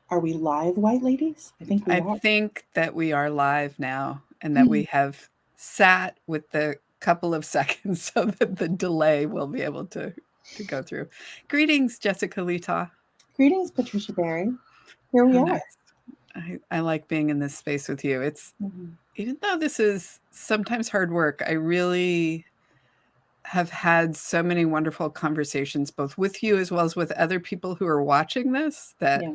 Are we live, white ladies? I think we I are. think that we are live now and that we have sat with the couple of seconds so that the delay will be able to go through. Greetings, Jessica Letaw. Greetings, Patricia Berry. Here we How are. nice. I like being in this space with you. It's Mhm. even though this is sometimes hard work, I really have had so many wonderful conversations, both with you as well as with other people who are watching this, that Yeah,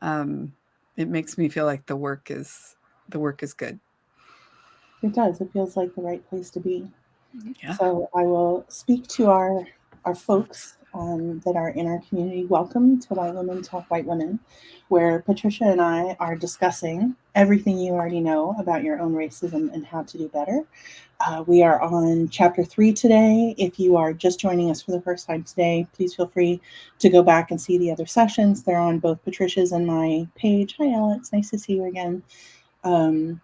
um, it makes me feel like the work is good. it does. It feels like the right place to be. Yeah. So I will speak to our folks that are in our community. Welcome to White Women Talk White Women, where Patricia and I are discussing everything you already know about your own racism and how to do better. We are on chapter 3 today. If you are just joining us for the first time today, please feel free to go back and see the other sessions. They're on both Patricia's and my page. Hi, Ella. It's nice to see you again. Um,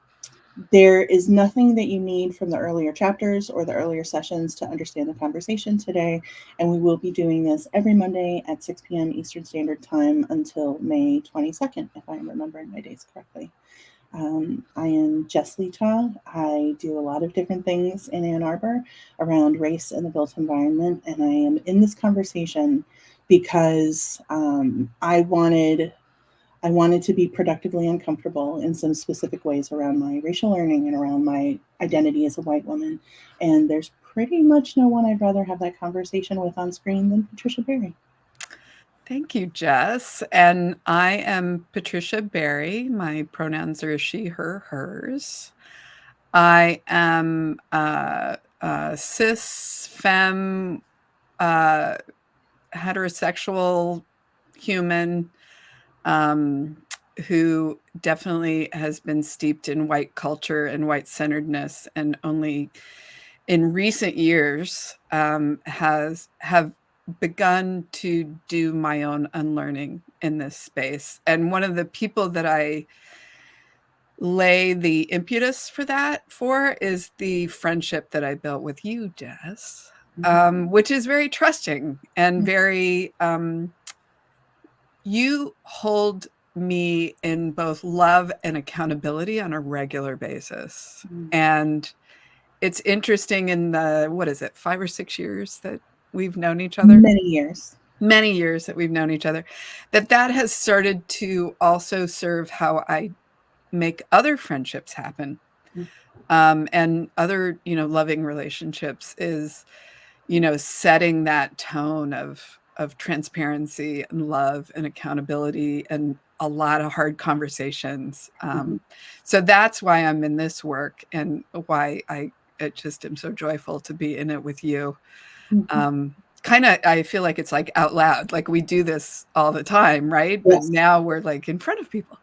there is nothing that you need from the earlier chapters or the earlier sessions to understand the conversation today. And we will be doing this every Monday at 6 p.m. Eastern Standard Time until May 22nd, if I'm remembering my dates correctly. I am Jess Letaw. I do a lot of different things in Ann Arbor around race and the built environment. And I am in this conversation because I wanted to be productively uncomfortable in some specific ways around my racial learning and around my identity as a white woman. And there's pretty much no one I'd rather have that conversation with on screen than Patricia Berry. Thank you, Jess. And I am Patricia Berry. My pronouns are she, her, hers. I am cis, femme, uh, heterosexual human um, who definitely has been steeped in white culture and white centeredness, and only in recent years have begun to do my own unlearning in this space. And one of the people that I lay the impetus for that for is the friendship that I built with you, Jess, which is very trusting and very you hold me in both love and accountability on a regular basis. And it's interesting in the, what is it, 5 or 6 years that we've known each other? Many years. Many years that we've known each other, that has started to also serve how I make other friendships happen, and other, loving relationships is, setting that tone of transparency and love and accountability and a lot of hard conversations. So that's why I'm in this work and why I just am so joyful to be in it with you. Um, kind of, I feel like it's like out loud, like we do this all the time, right? But Yes. now we're like in front of people.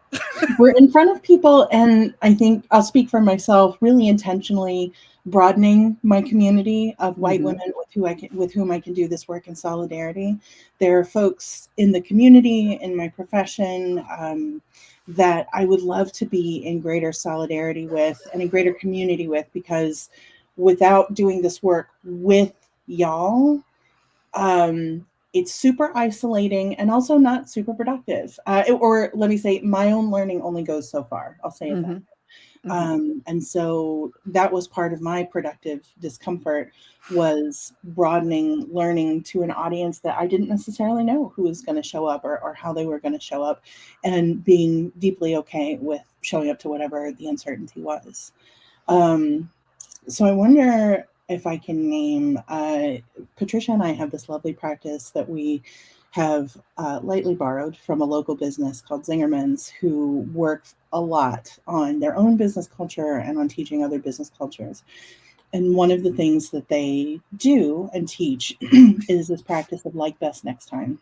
We're in front of people, and I think I'll speak for myself, really intentionally broadening my community of white Hmm. women with whom I can do this work in solidarity. There are folks in the community, in my profession, that I would love to be in greater solidarity with and in greater community with, because without doing this work with y'all, um, it's super isolating and also not super productive. Or let me say, my own learning only goes so far. I'll say it that. Hmm. Hmm. And so that was part of my productive discomfort, was broadening learning to an audience that I didn't necessarily know who was going to show up, or how they were going to show up, and being deeply okay with showing up to whatever the uncertainty was. Um, so I wonder if I can name, Patricia and I have this lovely practice that we have lightly borrowed from a local business called Zingerman's, who work a lot on their own business culture and on teaching other business cultures. And one of the things that they do and teach is this practice of like best next time,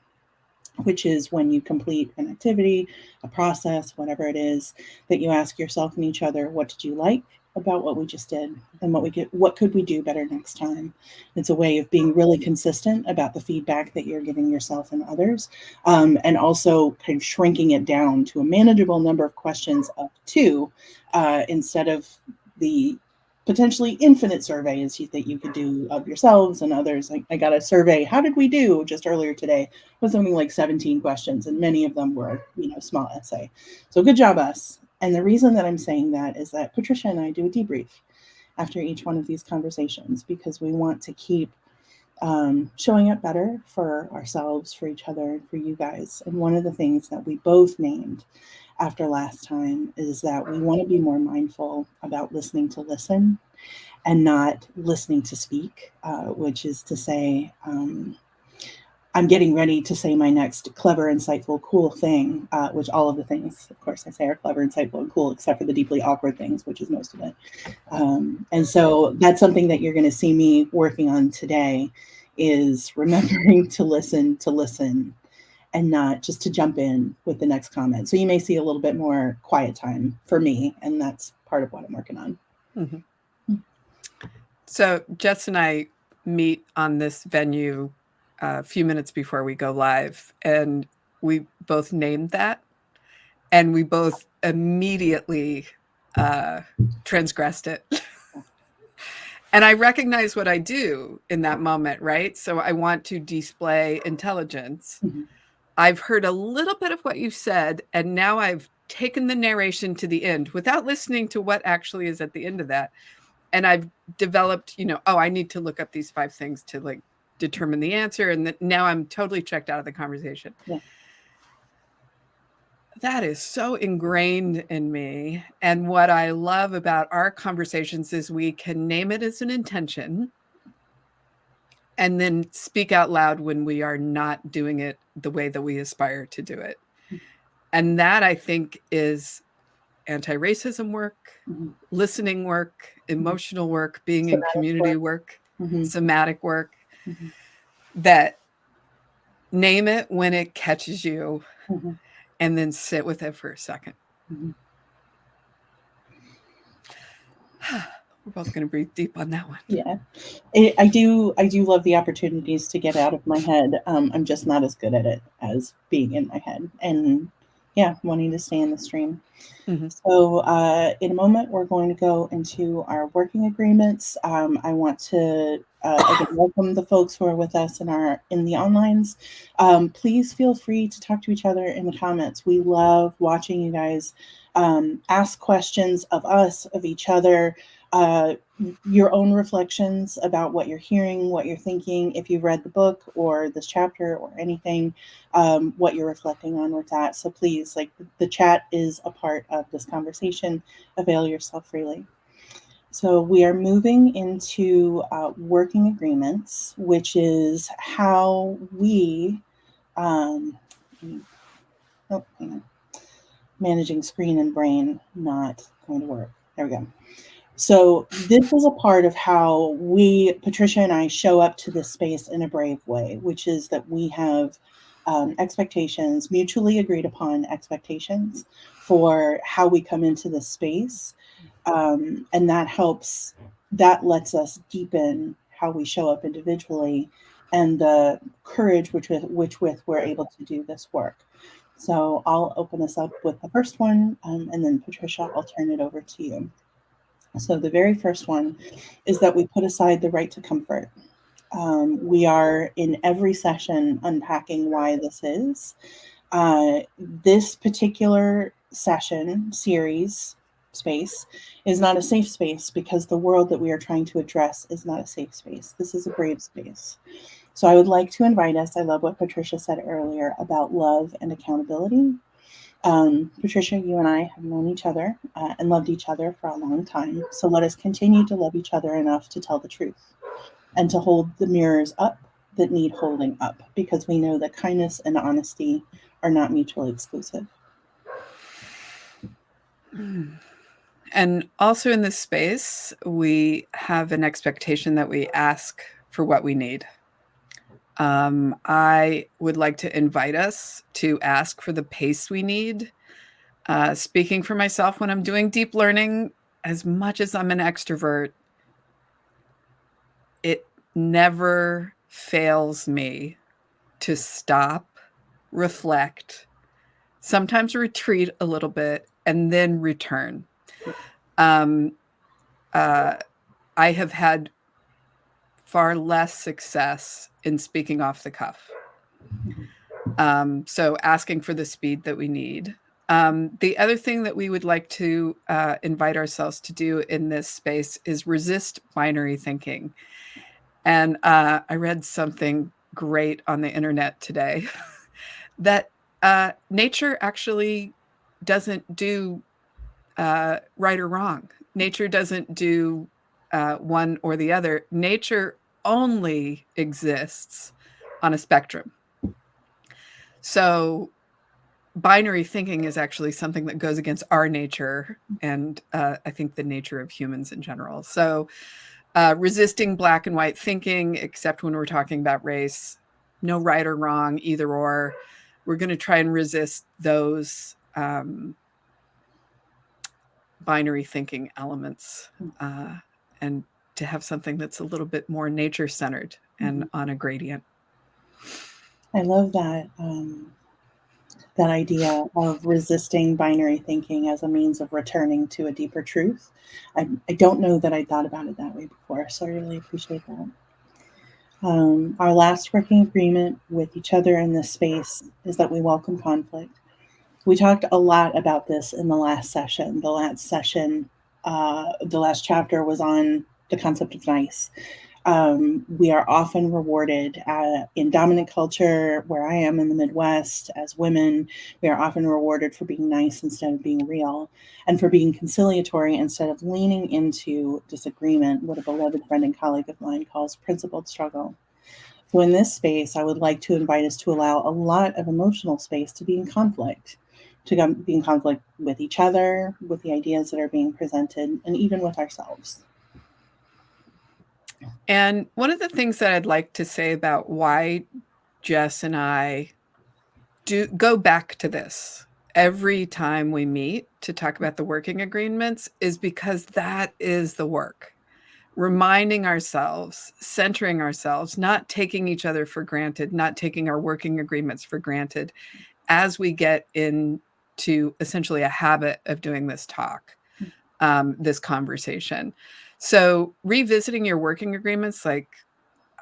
which is when you complete an activity, a process, whatever it is, that you ask yourself and each other, what did you like about what we just did, and what could we do better next time? It's a way of being really consistent about the feedback that you're giving yourself and others, and also kind of shrinking it down to a manageable number of questions, up to, instead of the potentially infinite surveys that you could do of yourselves and others. I got a survey, how did we do, just earlier today, with something like 17 questions, and many of them were, small essay. So good job, us. And the reason that I'm saying that is that Patricia and I do a debrief after each one of these conversations, because we want to keep showing up better for ourselves, for each other, and for you guys. And one of the things that we both named after last time is that we want to be more mindful about listening to listen and not listening to speak, which is to say, I'm getting ready to say my next clever, insightful, cool thing, which all of the things, of course, I say are clever, insightful, and cool, except for the deeply awkward things, which is most of it. And so that's something that you're going to see me working on today, is remembering to listen, and not just to jump in with the next comment. So you may see a little bit more quiet time for me, and that's part of what I'm working on. Mm-hmm. So Jess and I meet on this venue a few minutes before we go live, and we both named that, and we both immediately transgressed it. And I recognize what I do in that moment, right? So I want to display intelligence. Mm-hmm. I've heard a little bit of what you've said, and now I've taken the narration to the end without listening to what actually is at the end of that. And I've developed, I need to look up these 5 things to like determine the answer. And now I'm totally checked out of the conversation. Yeah. That is so ingrained in me. And what I love about our conversations is we can name it as an intention and then speak out loud when we are not doing it the way that we aspire to do it. And that, I think, is anti-racism work, Mm-hmm. listening work, emotional work, being in community work, mm-hmm. somatic work, mm-hmm. that name it when it catches you, mm-hmm. and then sit with it for a second. Mm-hmm. We're both going to breathe deep on that one. Yeah, I do love the opportunities to get out of my head. I'm just not as good at it as being in my head, and yeah, wanting to stay in the stream. Mm-hmm. So in a moment, we're going to go into our working agreements. I want to again welcome the folks who are with us in the onlines. Please feel free to talk to each other in the comments. We love watching you guys ask questions of us, of each other. Your own reflections about what you're hearing, what you're thinking, if you've read the book or this chapter or anything, what you're reflecting on with that. So please, the chat is a part of this conversation. Avail yourself freely. So we are moving into working agreements, which is how we, managing screen and brain, not going to work. There we go. So this is a part of how Patricia and I, show up to this space in a brave way, which is that we have expectations, mutually agreed upon expectations for how we come into this space. And that lets us deepen how we show up individually and the courage with we're able to do this work. So I'll open us up with the first one, and then Patricia, I'll turn it over to you. So the very first one is that we put aside the right to comfort. We are in every session unpacking why this is. This particular session, series, space is not a safe space because the world that we are trying to address is not a safe space. This is a brave space. So I would like to invite us, I love what Patricia said earlier about love and accountability. Patricia, you and I have known each other and loved each other for a long time. So let us continue to love each other enough to tell the truth and to hold the mirrors up that need holding up, because we know that kindness and honesty are not mutually exclusive. And also in this space, we have an expectation that we ask for what we need. I would like to invite us to ask for the pace we need. Speaking for myself, when I'm doing deep learning, as much as I'm an extrovert, it never fails me to stop, reflect, sometimes retreat a little bit, and then return. I have had far less success in speaking off the cuff. So asking for the speed that we need. The other thing that we would like to invite ourselves to do in this space is resist binary thinking. And I read something great on the internet today that nature actually doesn't do right or wrong. Nature doesn't do one or the other. Nature only exists on a spectrum. So binary thinking is actually something that goes against our nature and I think the nature of humans in general. So resisting black and white thinking, except when we're talking about race, no right or wrong, either or. We're going to try and resist those binary thinking elements and to have something that's a little bit more nature centered and on a gradient. I love that that idea of resisting binary thinking as a means of returning to a deeper truth. I don't know that I thought about it that way before, so I really appreciate that. Our last working agreement with each other in this space is that we welcome conflict. We talked a lot about this in the last session. The last chapter was on the concept of nice. We are often rewarded in dominant culture, where I am in the Midwest, as women, we are often rewarded for being nice instead of being real, and for being conciliatory instead of leaning into disagreement, what a beloved friend and colleague of mine calls principled struggle. So, in this space, I would like to invite us to allow a lot of emotional space to be in conflict, to be in conflict with each other, with the ideas that are being presented, and even with ourselves. And one of the things that I'd like to say about why Jess and I do go back to this every time we meet to talk about the working agreements is because that is the work. Reminding ourselves, centering ourselves, not taking each other for granted, not taking our working agreements for granted as we get into essentially a habit of doing this talk, this conversation. So revisiting your working agreements, like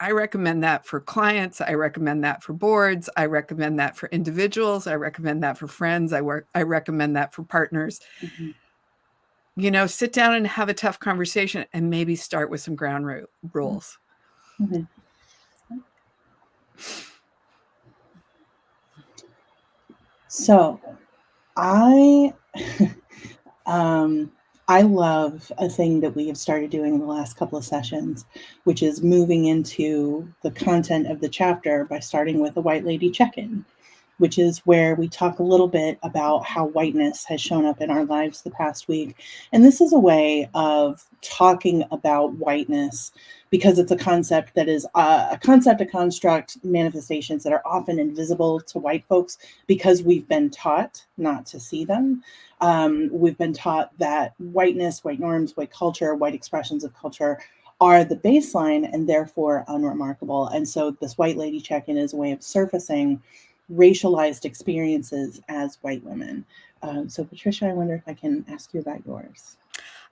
I recommend that for clients. I recommend that for boards. I recommend that for individuals. I recommend that for friends. I recommend that for partners. Mm-hmm. Sit down and have a tough conversation and maybe start with some ground rules. Mm-hmm. So I I love a thing that we have started doing in the last couple of sessions, which is moving into the content of the chapter by starting with a white lady check-in, which is where we talk a little bit about how whiteness has shown up in our lives the past week. And this is a way of talking about whiteness because it's a concept that is a concept, a construct, manifestations that are often invisible to white folks because we've been taught not to see them. We've been taught that whiteness, white norms, white culture, white expressions of culture are the baseline and therefore unremarkable. And so this white lady check-in is a way of surfacing racialized experiences as white women. So, Patricia, I wonder if I can ask you about yours.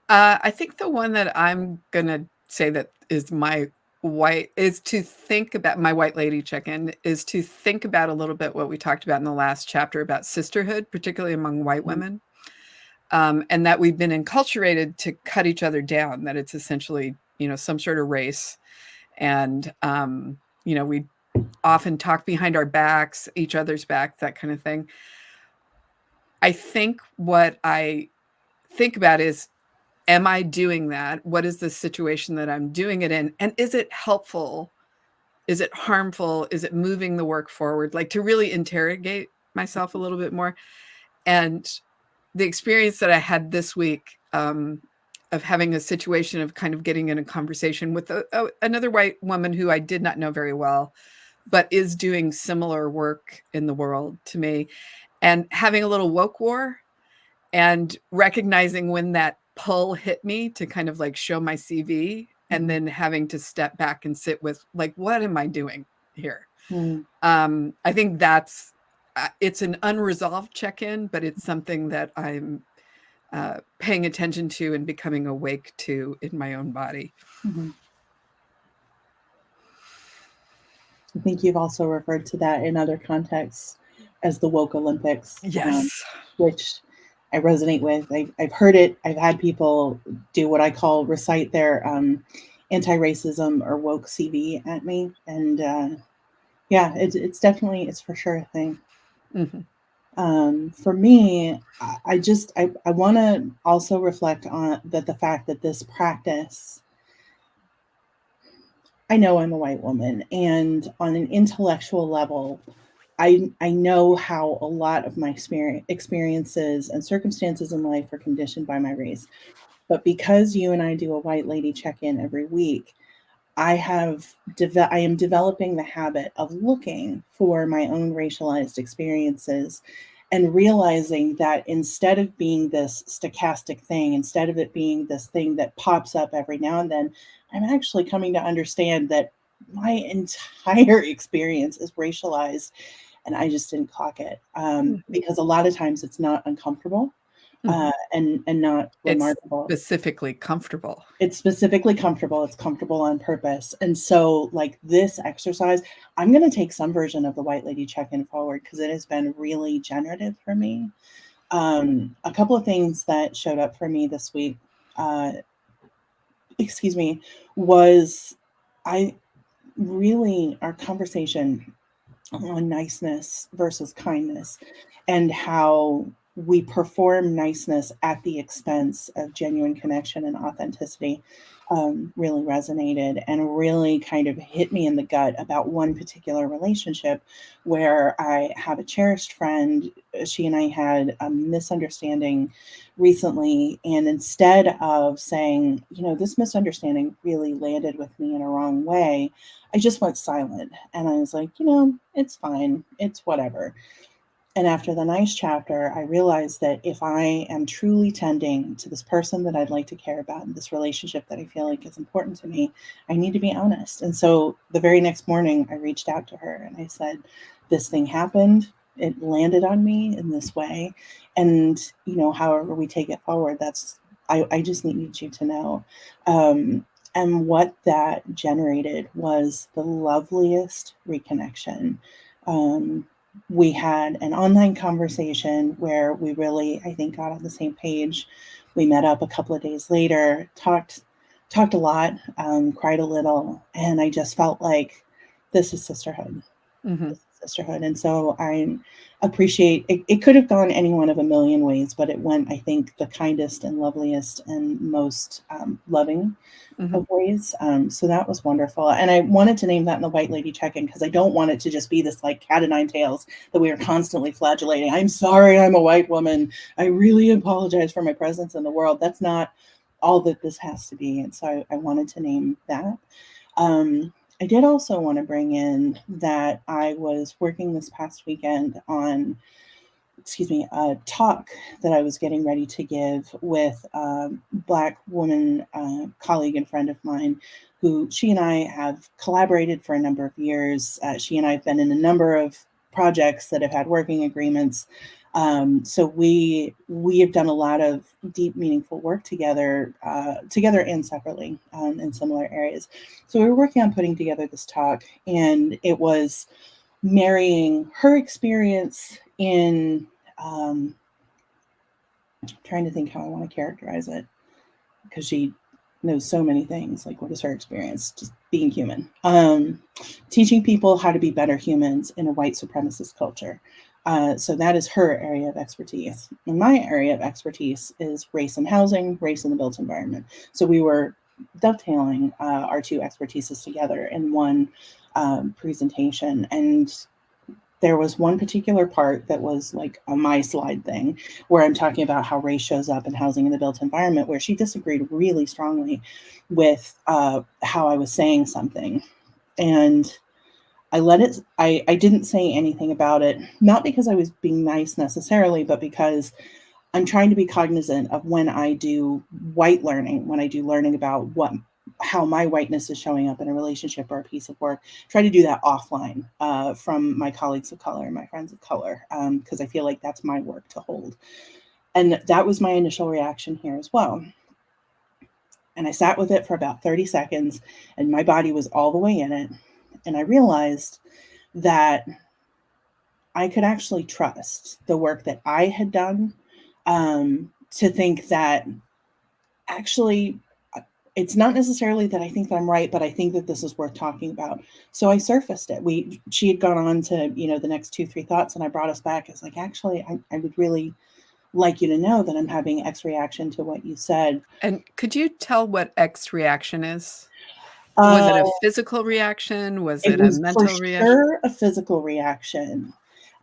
I think the one that I'm going to say that is my white is to think about my white lady check-in is to think about a little bit what we talked about in the last chapter about sisterhood, particularly among white women. And that we've been enculturated to cut each other down, that it's essentially, some sort of race. And, we often talk behind our backs, each other's back, that kind of thing. I think what I think about is, am I doing that? What is the situation that I'm doing it in? And is it helpful? Is it harmful? Is it moving the work forward? Like to really interrogate myself a little bit more. And the experience that I had this week of having a situation of kind of getting in a conversation with another white woman who I did not know very well, but is doing similar work in the world to me, and having a little woke war and recognizing when that pull hit me to kind of like show my CV and then having to step back and sit with like, what am I doing here? I think that's it's an unresolved check-in, but it's something that I'm paying attention to and becoming awake to in my own body. Mm-hmm. I think you've also referred to that in other contexts as the woke Olympics, Yes. which I resonate with. I've heard it. I've had people do what I call recite their anti-racism or woke CV at me, and yeah, it's definitely, it's for sure a thing. Mm-hmm. For me, I want to also reflect on that the fact that this practice, I know I'm a white woman, and on an intellectual level, I know how a lot of my experiences and circumstances in life are conditioned by my race. But because you and I do a white lady check in every week, I am developing the habit of looking for my own racialized experiences and realizing that instead of being this stochastic thing, instead of it being this thing that pops up every now and then, I'm actually coming to understand that my entire experience is racialized, and I just didn't clock it, Mm-hmm. because a lot of times it's not uncomfortable, Mm-hmm. and not It's remarkable. specifically comfortable. It's specifically comfortable. It's comfortable on purpose. And so, like this exercise, I'm going to take some version of the White Lady check in forward because it has been really generative for me. A couple of things that showed up for me this week, uh, excuse me, was I really, our conversation on niceness versus kindness and how we perform niceness at the expense of genuine connection and authenticity, really resonated and really kind of hit me in the gut about one particular relationship where I have a cherished friend. She and I had a misunderstanding recently. And instead of saying, you know, this misunderstanding really landed with me in a wrong way, I just went silent and I was like, you know, it's fine. It's whatever. And after the nice chapter, I realized that if I am truly tending to this person that I'd like to care about and this relationship that I feel like is important to me, I need to be honest. And so the very next morning, I reached out to her and I said, this thing happened. It landed on me in this way. And, you know, however we take it forward, I just need you to know. And what that generated was the loveliest reconnection. Um, we had an online conversation where we really, I think, got on the same page. We met up a couple of days later, talked a lot, cried a little, and I just felt like this is sisterhood. Mm-hmm. This is sisterhood. And so I appreciate it. It could have gone any one of a million ways, but it went, I think, the kindest and loveliest and most loving Mm-hmm. of ways. So that was wonderful. And I wanted to name that in the White Lady check-in because I don't want it to just be this like cat o' nine tails that we are constantly flagellating. I'm sorry, I'm a white woman. I really apologize for my presence in the world. That's not all that this has to be. And so I wanted to name that. I did also want to bring in that I was working this past weekend on, excuse me, a talk that I was getting ready to give with a Black woman colleague and friend of mine who she and I have collaborated for a number of years. She and I have been in a number of projects that have had working agreements. So we have done a lot of deep, meaningful work together, together and separately in similar areas. So we were working on putting together this talk, and it was marrying her experience in um, trying to think how I want to characterize it because she knows so many things. Like, what is her experience? Just being human, teaching people how to be better humans in a white supremacist culture. So that is her area of expertise. And my area of expertise is race and housing, race in the built environment. So we were dovetailing our two expertises together in one presentation. And there was one particular part that was like a my slide thing where I'm talking about how race shows up in housing in the built environment, where she disagreed really strongly with how I was saying something. And I let it, I didn't say anything about it, not because I was being nice necessarily, but because I'm trying to be cognizant of when I do white learning, when I do learning about how my whiteness is showing up in a relationship or a piece of work. Try to do that offline from my colleagues of color and my friends of color, because I feel like that's my work to hold. And that was my initial reaction here as well. And I sat with it for about 30 seconds, and my body was all the way in it. And I realized that I could actually trust the work that I had done, to think that actually it's not necessarily that I think that I'm right, but I think that this is worth talking about. So I surfaced it. She had gone on to, the next 2, 3 thoughts, and I brought us back. It's like, actually, I would really like you to know that I'm having X reaction to what you said. And could you tell what X reaction is? Was Uh, it a physical reaction? Was it it a was for mental reaction? sure a physical reaction.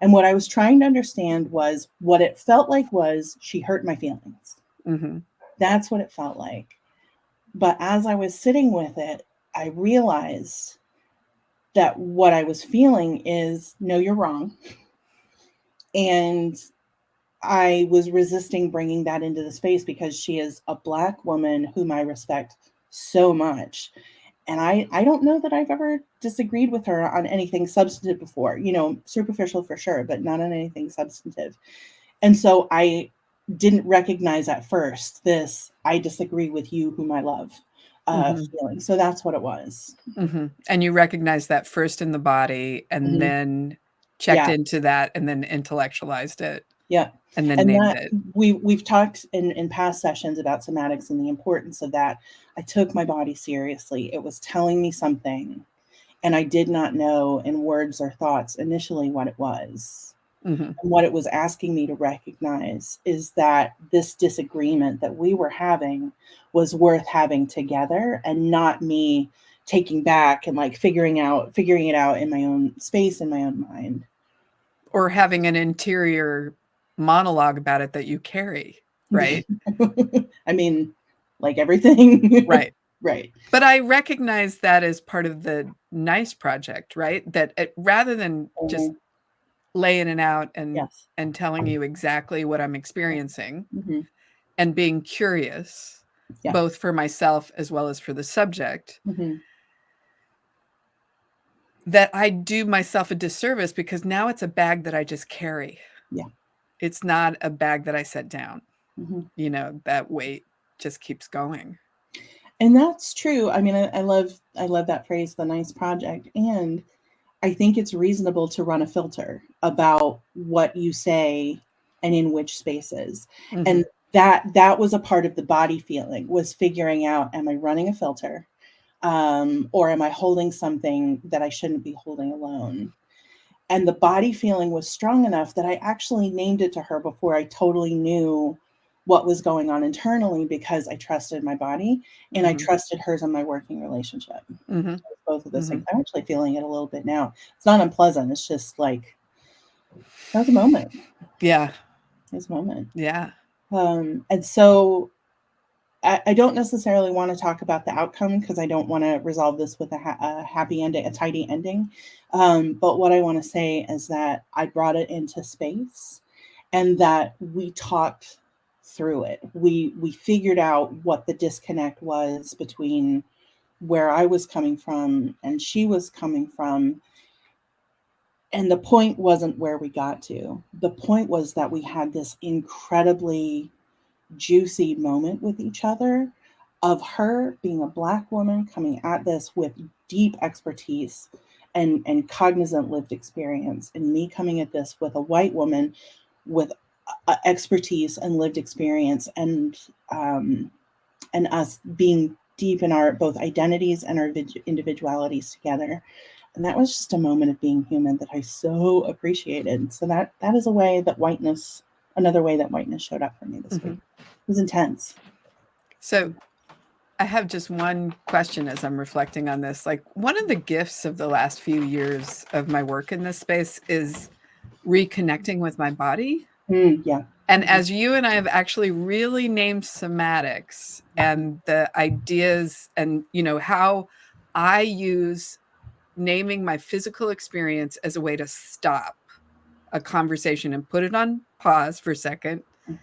And what I was trying to understand was what it felt like was she hurt my feelings. Mm-hmm. That's what it felt like. But as I was sitting with it, I realized that what I was feeling is, no, you're wrong. And I was resisting bringing that into the space because she is a Black woman whom I respect so much. And I don't know that I've ever disagreed with her on anything substantive before, superficial for sure, but not on anything substantive. And so I didn't recognize at first this I disagree with you whom I love Mm-hmm. feeling. So that's what it was. Mm-hmm. And you recognized that first in the body and Mhm. then checked Yeah. into that and then intellectualized it Yeah. and then And named that it. we've talked in past sessions about somatics and the importance of that. I took my body seriously. It was telling me something, and I did not know in words or thoughts initially what it was. Mm-hmm. And what it was asking me to recognize is that this disagreement that we were having was worth having together, and not me taking back and like figuring it out in my own space, in my own mind. Or having an interior monologue about it that you carry, right? I mean, like everything. Right. Right. But I recognize that as part of the nice project, right? That rather than just Mhm. laying it out Yes. and telling you exactly what I'm experiencing Mhm. and being curious, Yeah. both for myself as well as for the subject, Mhm. that I do myself a disservice because now it's a bag that I just carry. Yeah. It's not a bag that I set down. Mhm. That weight just keeps going. And that's true. I mean, I love that phrase, the nice project. And I think it's reasonable to run a filter about what you say and in which spaces. Mhm. And that was a part of the body feeling, was figuring out, am I running a filter? Or am I holding something that I shouldn't be holding alone? And the body feeling was strong enough that I actually named it to her before I totally knew what was going on internally, because I trusted my body and I Mhm. trusted hers in my working relationship. Mhm. Both of those things. Mhm. I'm actually feeling it a little bit now. It's not unpleasant. It's just like that was a moment. Yeah. It was a moment. Yeah. And so I don't necessarily want to talk about the outcome, because I don't want to resolve this with a happy ending, a tidy ending. But what I want to say is that I brought it into space, and that we talked through it. We figured out what the disconnect was between where I was coming from and she was coming from. And the point wasn't where we got to. The point was that we had this incredibly juicy moment with each other, of her being a Black woman coming at this with deep expertise and cognizant lived experience, and me coming at this with a white woman with expertise and lived experience, and us being deep in our both identities and our individualities together. And that was just a moment of being human that I so appreciated. So that is a way that whiteness, another way that whiteness showed up for me this week. Mhm. It was intense. So I have just one question as I'm reflecting on this. Like, one of the gifts of the last few years of my work in this space is reconnecting with my body. Yeah. And as you and I have actually really named somatics and the ideas and, how I use naming my physical experience as a way to stop a conversation and put it on pause for a second Mhm.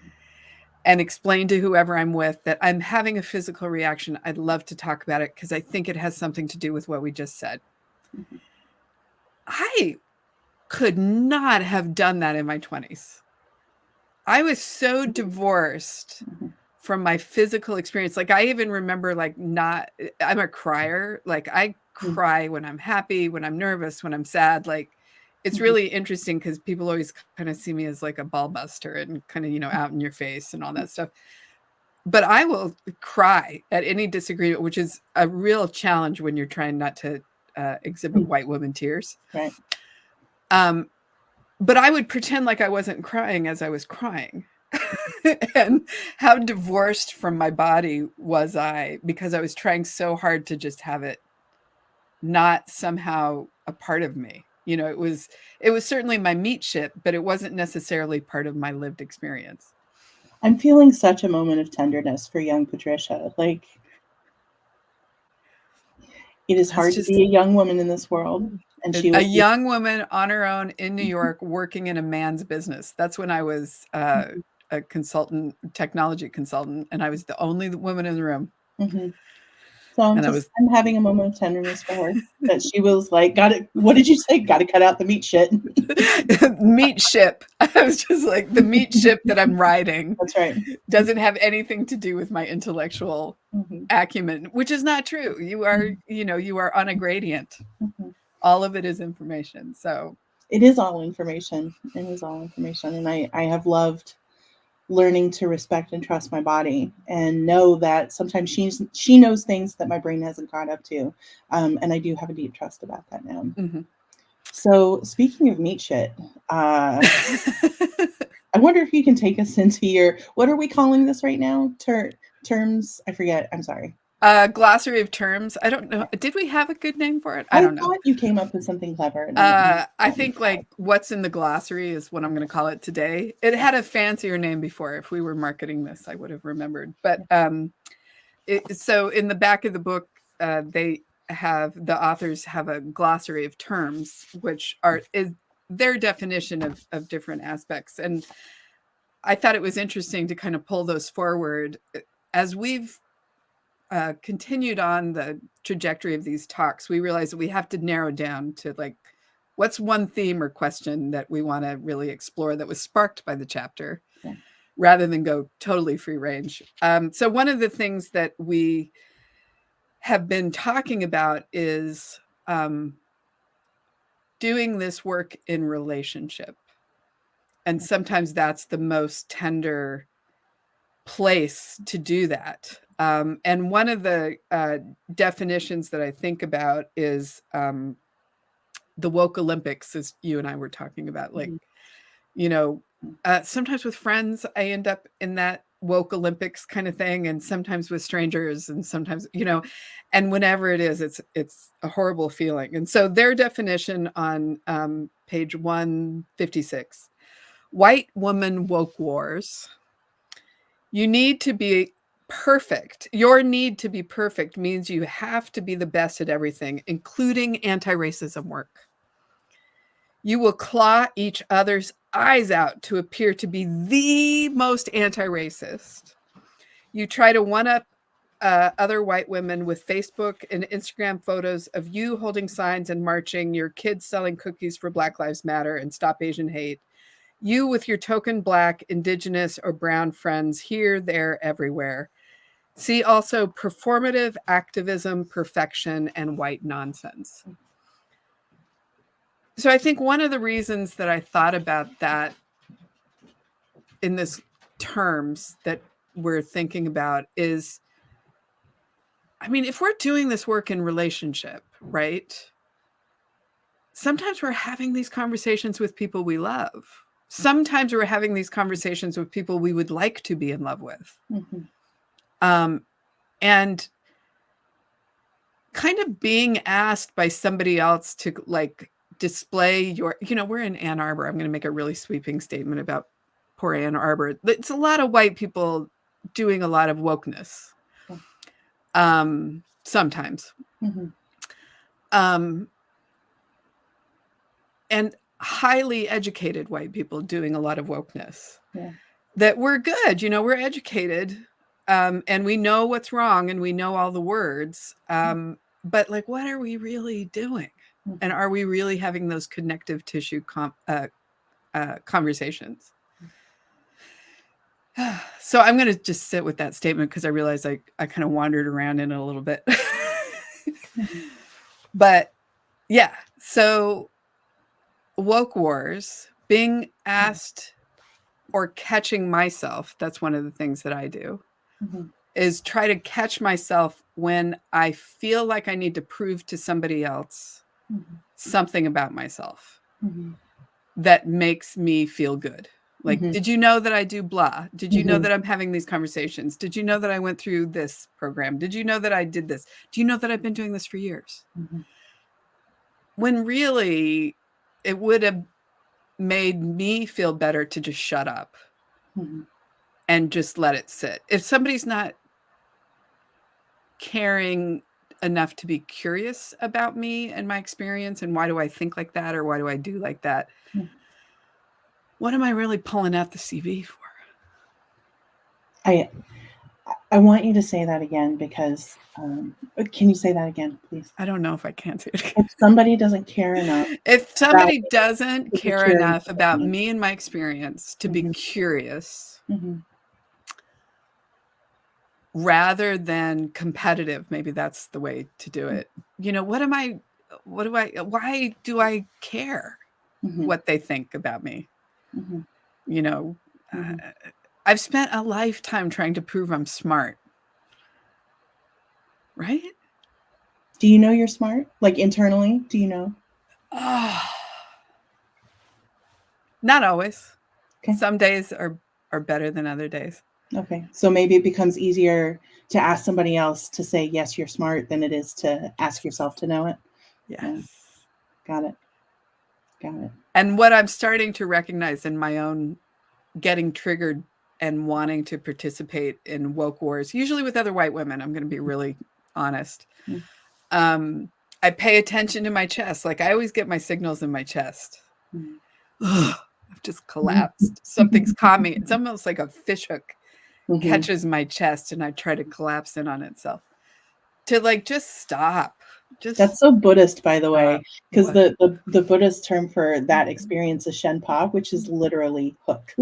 and explain to whoever I'm with that I'm having a physical reaction. I'd love to talk about it because I think it has something to do with what we just said. Mhm. I could not have done that in my 20s. I was so divorced from my physical experience. Like, I even remember, like, not I'm a crier. Like, I cry when I'm happy, when I'm nervous, when I'm sad. Like, it's really interesting because people always kind of see me as like a ball buster and kind of, out in your face and all that stuff. But I will cry at any disagreement, which is a real challenge when you're trying not to exhibit white woman tears. Right. But I would pretend like I wasn't crying as I was crying. And how divorced from my body was I because I was trying so hard to just have it not somehow a part of me. It was certainly my meat ship, but it wasn't necessarily part of my lived experience. I'm feeling such a moment of tenderness for young Patricia. Like, it is That's hard to just be a young woman in this world, and she a was young woman on her own in New York working in a man's business. That's when I was a consultant, technology consultant, and I was the only woman in the room. mm-hmm. So And I was I'm having a moment of tenderness for her that she was like, got it. What did you say? Got to cut out the meat shit. meat ship. I was just like, the meat ship that I'm riding That's right. doesn't have anything to do with my intellectual acumen, which is not true. You are on a gradient. All of it is information. So it is all information. It is all information. And I have loved learning to respect and trust my body and know that sometimes she knows things that my brain hasn't caught up to. And I do have a deep trust about that now. So speaking of meat shit, I wonder if you can take us into your, what are we calling this right now? Terms, I forget. I'm sorry. Glossary of terms. I don't know. Did we have a good name for it? I don't know. thought you came up with something clever. I think like what's in the glossary is what I'm going to call it today. It had a fancier name before. If we were marketing this, I would have remembered. But so in the back of the book, the authors have a glossary of terms, which is their definition of different aspects. And I thought it was interesting to kind of pull those forward as we've continued on the trajectory of these talks. We realized that we have to narrow down to like, what's one theme or question that we want to really explore that was sparked by the chapter, rather than go totally free range. So one of the things that we have been talking about is doing this work in relationship. And sometimes that's the most tender place to do that. And one of the definitions that I think about is the woke Olympics, as you and I were talking about. Like, sometimes with friends, I end up in that woke Olympics kind of thing, and sometimes with strangers, and sometimes, and whenever it is, it's a horrible feeling. And so their definition on page 156, white woman woke wars. You need to be perfect. Your need to be perfect means you have to be the best at everything, including anti-racism work. You will claw each other's eyes out to appear to be the most anti-racist. You try to one-up other white women with Facebook and Instagram photos of you holding signs and marching, your kids selling cookies for Black Lives Matter and Stop Asian Hate. You with your token Black, Indigenous, or brown friends here, there, everywhere. See also performative activism, perfection, and white nonsense. So I think one of the reasons that I thought about that in this terms that we're thinking about is, I mean, if we're doing this work in relationship, right? Sometimes we're having these conversations with people we love. Sometimes we're having these conversations with people we would like to be in love with. And kind of being asked by somebody else to like display your, we're in Ann Arbor. I'm going to make a really sweeping statement about poor Ann Arbor. It's a lot of white people doing a lot of wokeness. Sometimes. And highly educated white people doing a lot of wokeness. That we're good, we're educated, and we know what's wrong and we know all the words. But like, what are we really doing? And are we really having those connective tissue conversations? So I'm going to just sit with that statement because I realized I kind of wandered around in it a little bit. But yeah, so woke wars, being asked or catching myself, that's one of the things that I do, is try to catch myself when I feel like I need to prove to somebody else something about myself that makes me feel good. Like, did you know that I do blah? Did you know that I'm having these conversations? Did you know that I went through this program? Did you know that I did this? Do you know that I've been doing this for years? When really it would have made me feel better to just shut up and just let it sit. If somebody's not caring enough to be curious about me and my experience and why do I think like that or why do I do like that, what am I really pulling out the CV for? I want you to say that again because can you say that again, please? I don't know if I can say it again. If somebody doesn't care enough If about somebody doesn't to be care curious enough about me and my experience to be curious rather than competitive, maybe that's the way to do it. You know, why do I care what they think about me? You know, I've spent a lifetime trying to prove I'm smart. Right? Do you know you're smart? Like internally, do you know? Not always. Okay. Some days are better than other days. Okay. So maybe it becomes easier to ask somebody else to say, yes, you're smart than it is to ask yourself to know it. Yes. Yeah. Got it. Got it. And what I'm starting to recognize in my own getting triggered and wanting to participate in woke wars, usually with other white women, I'm going to be really honest. I pay attention to my chest. Like I always get my signals in my chest. I've just collapsed. Something's caught me. It's almost like a fish hook catches my chest and I try to collapse in on itself. To like just stop. That's so Buddhist, by the way, because What? the Buddhist term for that experience is Shenpa, which is literally hook.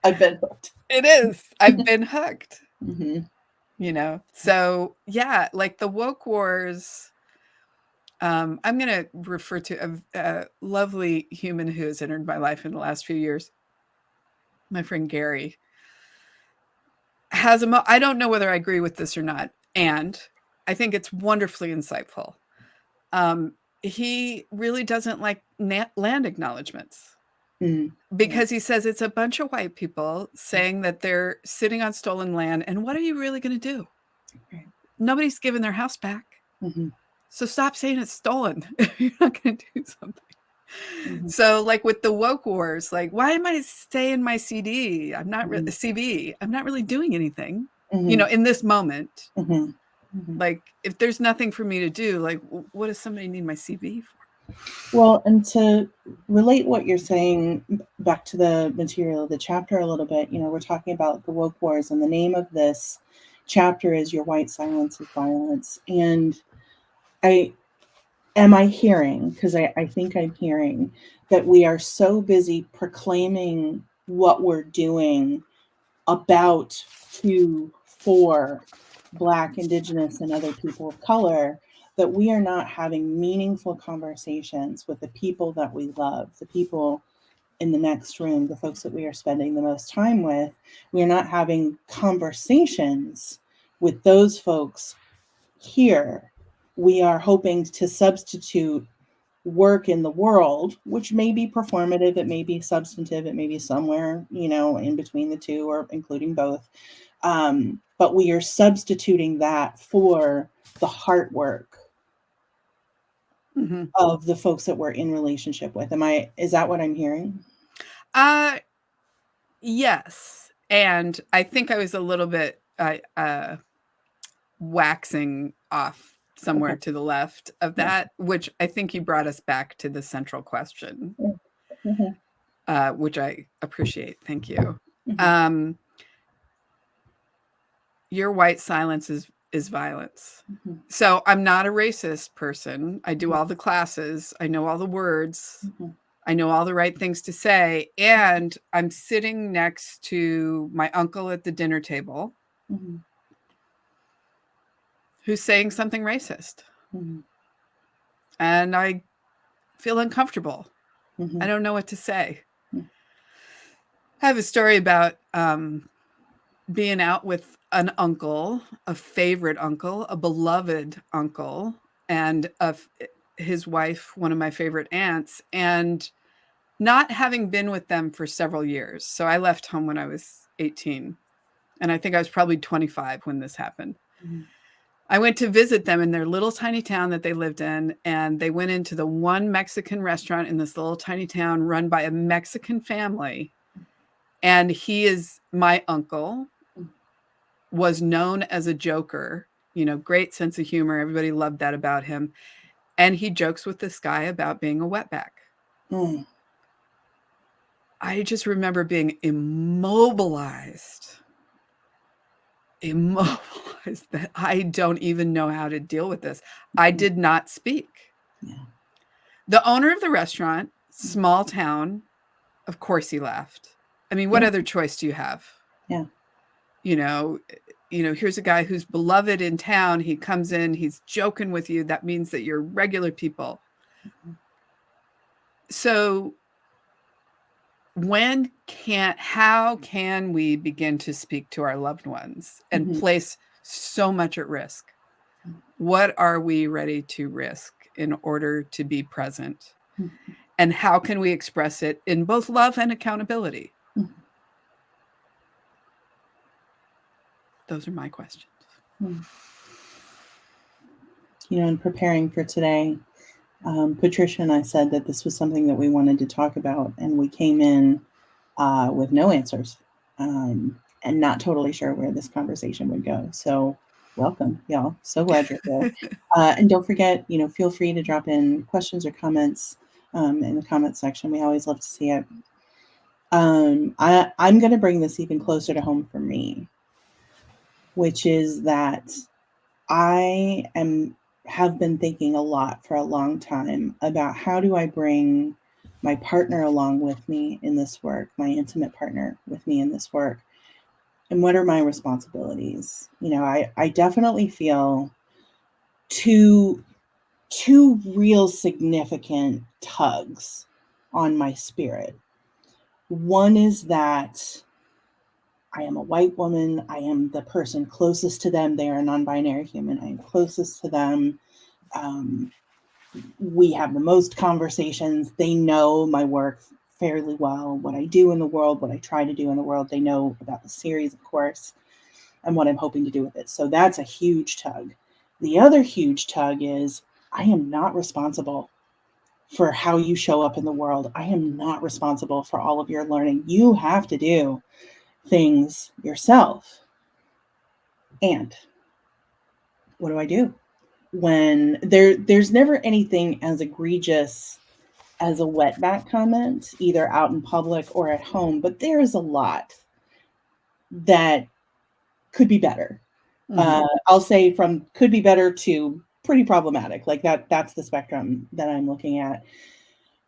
I've been hooked. It is. I've been hooked. Mm-hmm. You know? So yeah, like the woke wars. I'm going to refer to a lovely human who has entered my life in the last few years. My friend Gary has I don't know whether I agree with this or not. And I think it's wonderfully insightful. He really doesn't like land acknowledgements because he says it's a bunch of white people saying that they're sitting on stolen land. And what are you really going to do? Nobody's given their house back. So stop saying it's stolen. You're not going to do something. So like with the woke wars, like, why am I saying my CD? I'm not really CB. I'm not really doing anything, you know, in this moment. Like if there's nothing for me to do, like what does somebody need my CV for? Well, and to relate what you're saying back to the material of the chapter a little bit, you know, we're talking about the woke wars, and the name of this chapter is Your White Silence is Violence. And I hearing, because I think I'm hearing that we are so busy proclaiming what we're doing about, to, for Black, Indigenous, and other people of color, that we are not having meaningful conversations with the people that we love, the people in the next room, the folks that we are spending the most time with. We are not having conversations with those folks here. We are hoping to substitute work in the world, which may be performative, it may be substantive, it may be somewhere, you know, in between the two or including both. But we are substituting that for the heart work of the folks that we're in relationship with. Is that what I'm hearing? Yes. And I think I was a little bit waxing off somewhere to the left of that, which I think you brought us back to the central question, which I appreciate. Thank you. Your white silence is violence. So I'm not a racist person. I do all the classes. I know all the words. I know all the right things to say, and I'm sitting next to my uncle at the dinner table Mm-hmm. who's saying something racist. Mm-hmm. And I feel uncomfortable. Mm-hmm. I don't know what to say. I have a story about being out with an uncle, a favorite uncle, a beloved uncle, and his wife, one of my favorite aunts, and not having been with them for several years. So I left home when I was 18, and I think I was probably 25 when this happened. Mm-hmm. I went to visit them in their little tiny town that they lived in, and they went into the one Mexican restaurant in this little tiny town run by a Mexican family. And he is my uncle, was known as a joker, great sense of humor. Everybody loved that about him. And he jokes with this guy about being a wetback. Mm. I just remember being immobilized that I don't even know how to deal with this. I did not speak. Yeah. The owner of the restaurant, small town, of course he left. I mean, what Yeah. other choice do you have? Yeah. Here's a guy who's beloved in town. He comes in, he's joking with you. That means that you're regular people. So how can we begin to speak to our loved ones and Mm-hmm. place so much at risk? What are we ready to risk in order to be present? Mm-hmm. And how can we express it in both love and accountability? Mm-hmm. Those are my questions. Mm-hmm. In preparing for today, Patricia and I said that this was something that we wanted to talk about, and we came in with no answers, and not totally sure where this conversation would go. So, welcome, y'all. So glad you're here. And don't forget, feel free to drop in questions or comments in the comment section. We always love to see it. I'm going to bring this even closer to home for me, which is that I have been thinking a lot for a long time about how do I bring my partner along with me in this work, my intimate partner with me in this work, and what are my responsibilities? I definitely feel two real significant tugs on my spirit. One is that I am a white woman. I am the person closest to them. They are a non-binary human. I am closest to them. Um, we have the most conversations. They know my work fairly well, what I do in the world, what I try to do in the world. They know about the series, of course, and what I'm hoping to do with it. So that's a huge tug. The other huge tug is I am not responsible for how you show up in the world. I am not responsible for all of your learning. You have to do things yourself. And what do I do when there's never anything as egregious as a wetback comment, either out in public or at home, but there is a lot that could be better. I'll say from could be better to pretty problematic. Like that's the spectrum that I'm looking at.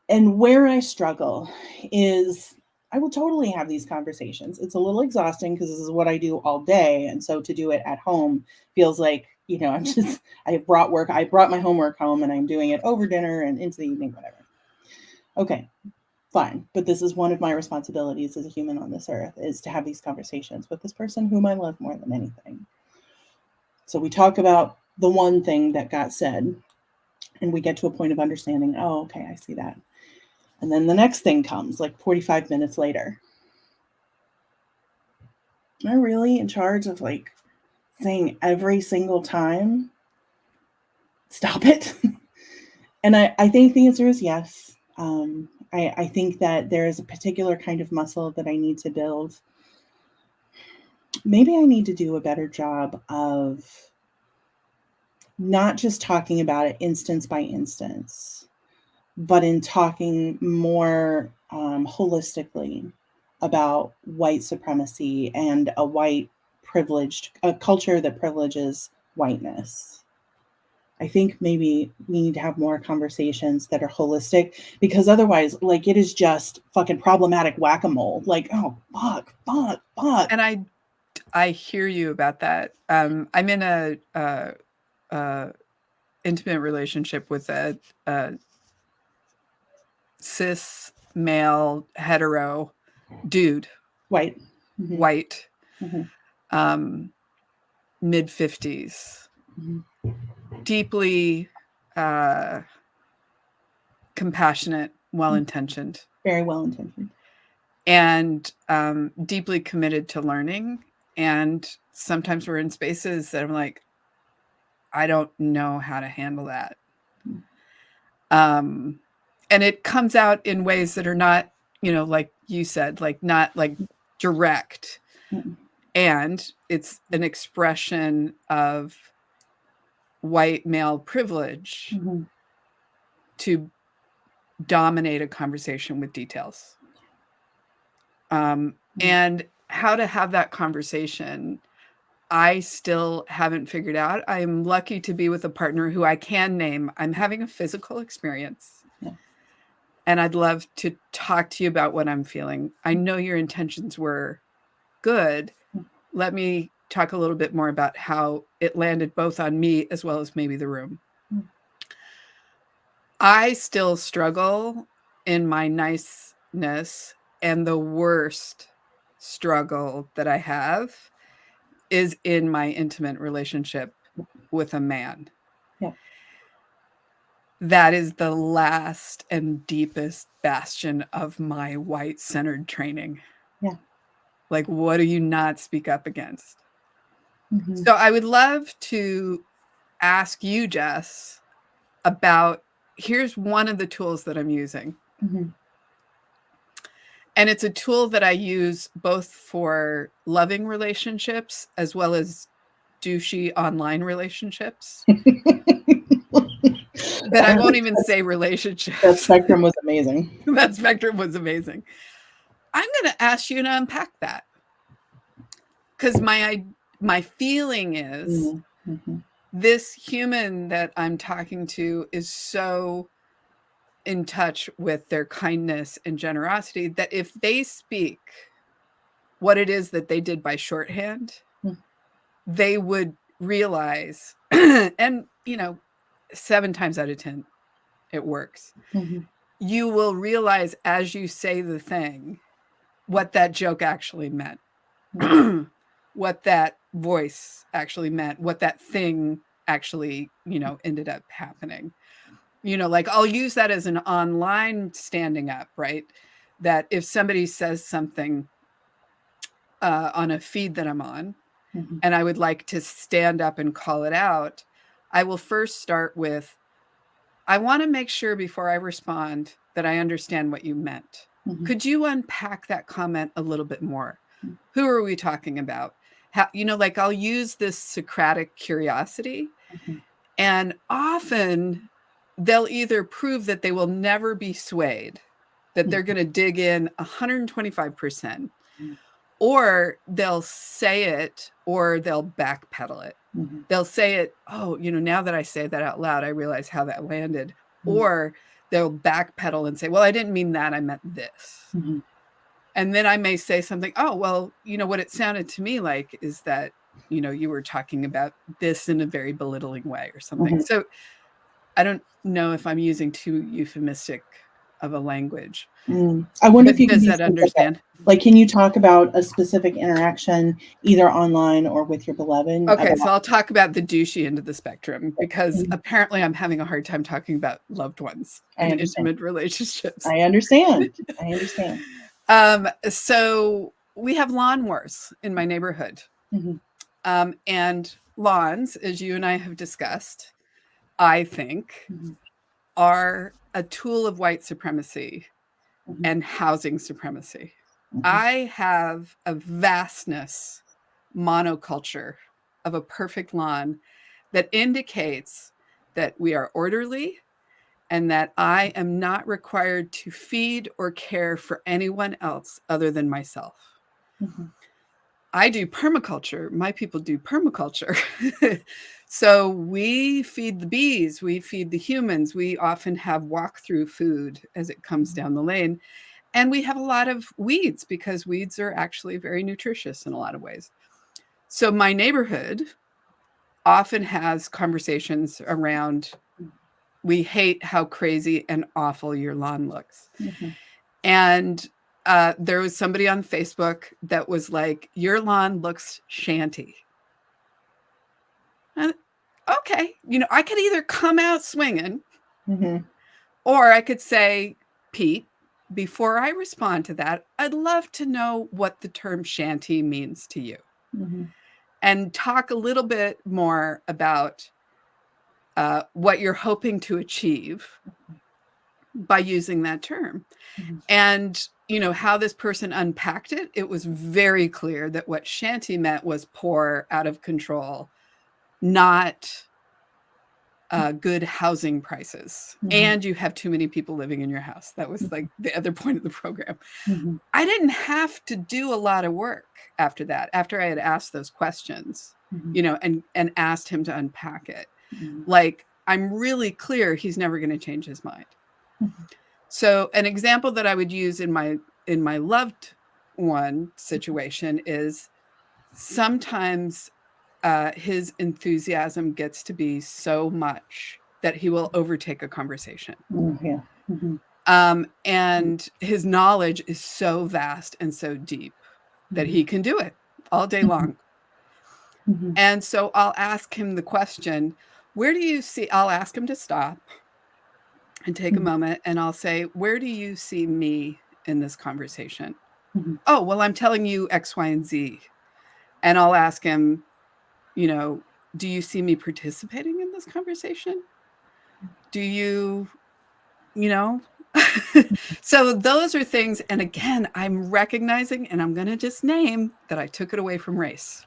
And where I struggle is I will totally have these conversations. It's a little exhausting because this is what I do all day. And so to do it at home feels like, I brought my homework home and I'm doing it over dinner and into the evening, whatever. Okay, fine. But this is one of my responsibilities as a human on this earth is to have these conversations with this person whom I love more than anything. So we talk about the one thing that got said and we get to a point of understanding, oh, okay, I see that. And then the next thing comes like 45 minutes later. Am I really in charge of saying every single time, stop it? And I think the answer is yes. I think that there is a particular kind of muscle that I need to build. Maybe I need to do a better job of not just talking about it instance by instance, but in talking more holistically about white supremacy and a culture that privileges whiteness. I think maybe we need to have more conversations that are holistic, because otherwise, like, it is just fucking problematic whack-a-mole. Like, oh, fuck. And I hear you about that. I'm in a intimate relationship with a cis male hetero dude, White. Mm-hmm. white, Mm-hmm. mid 50s, Mm-hmm. deeply compassionate, well intentioned, Very well intentioned. and deeply committed to learning. And sometimes we're in spaces that I'm like, I don't know how to handle that. And it comes out in ways that are not, like you said, like not like direct. Mm-hmm. And it's an expression of white male privilege Mm-hmm. to dominate a conversation with details. And how to have that conversation, I still haven't figured out. I'm lucky to be with a partner who I can name. I'm having a physical experience. Yeah. And I'd love to talk to you about what I'm feeling. I know your intentions were good. Let me talk a little bit more about how it landed both on me as well as maybe the room. I still struggle in my niceness, and the worst struggle that I have is in my intimate relationship with a man. Yeah. That is the last and deepest bastion of my white-centered training. Yeah. Like, what do you not speak up against? Mm-hmm. So I would love to ask you, Jess, about here's one of the tools that I'm using. Mm-hmm. And it's a tool that I use both for loving relationships as well as douchey online relationships. But I won't even say relationships. That spectrum was amazing. That spectrum was amazing. I'm going to ask you to unpack that. Because my feeling is Mm-hmm. this human that I'm talking to is so in touch with their kindness and generosity that if they speak what it is that they did by shorthand, they would realize, and 7 times out of 10, it works. Mm-hmm. You will realize as you say the thing, what that joke actually meant, what that voice actually meant, what that thing actually, ended up happening. Like I'll use that as an online standing up, right? That if somebody says something on a feed that I'm on, Mm-hmm. and I would like to stand up and call it out, I will first start with, I want to make sure before I respond that I understand what you meant. Mm-hmm. Could you unpack that comment a little bit more? Who are we talking about? How, like I'll use this Socratic curiosity, and often they'll either prove that they will never be swayed, that they're going to dig in 125%, or they'll say it or they'll backpedal it. Mm-hmm. They'll say it, oh, now that I say that out loud, I realize how that landed. Or they'll backpedal and say, well, I didn't mean that, I meant this. Mm-hmm. And then I may say something, oh, well, what it sounded to me like is that, you were talking about this in a very belittling way or something. Mm-hmm. So I don't know if I'm using too euphemistic of a language. I wonder if you can does be that specific. understand? Like, can you talk about a specific interaction, either online or with your beloved? Okay, so I'll talk about the douchey end of the spectrum, because Mm-hmm. apparently I'm having a hard time talking about loved ones and intimate relationships. I understand. So we have lawn wars in my neighborhood. Mm-hmm. And lawns, as you and I have discussed, I think, Mm-hmm. are a tool of white supremacy Mm-hmm. and housing supremacy. Mm-hmm. I have a vastness monoculture of a perfect lawn that indicates that we are orderly and that I am not required to feed or care for anyone else other than myself. Mm-hmm. I do permaculture. My people do permaculture. So we feed the bees, we feed the humans. We often have walk-through food as it comes down the lane. And we have a lot of weeds because weeds are actually very nutritious in a lot of ways. So my neighborhood often has conversations around, we hate how crazy and awful your lawn looks. Mm-hmm. And there was somebody on Facebook that was like, your lawn looks shanty. And, okay, I could either come out swinging, Mm-hmm. or I could say, Pete, before I respond to that, I'd love to know what the term shanty means to you, Mm-hmm. and talk a little bit more about what you're hoping to achieve by using that term. Mm-hmm. And, how this person unpacked it, it was very clear that what shanty meant was poor, out of control, not good housing prices. Mm-hmm. And you have too many people living in your house. That was like the other point of the program. Mm-hmm. I didn't have to do a lot of work after that, after I had asked those questions, Mm-hmm. and asked him to unpack it. Mm-hmm. Like, I'm really clear he's never going to change his mind. Mm-hmm. So an example that I would use in my loved one situation is sometimes his enthusiasm gets to be so much that he will overtake a conversation. Mm-hmm. Yeah. Mm-hmm. And his knowledge is so vast and so deep that Mm-hmm. he can do it all day long. Mm-hmm. And so I'll ask him the question, where do you see, I'll ask him to stop and take a moment, and I'll say, where do you see me in this conversation? Mm-hmm. Oh, well, I'm telling you X, Y, and Z. And I'll ask him, do you see me participating in this conversation? Do you, you know? So those are things. And again, I'm recognizing, and I'm going to just name that I took it away from race.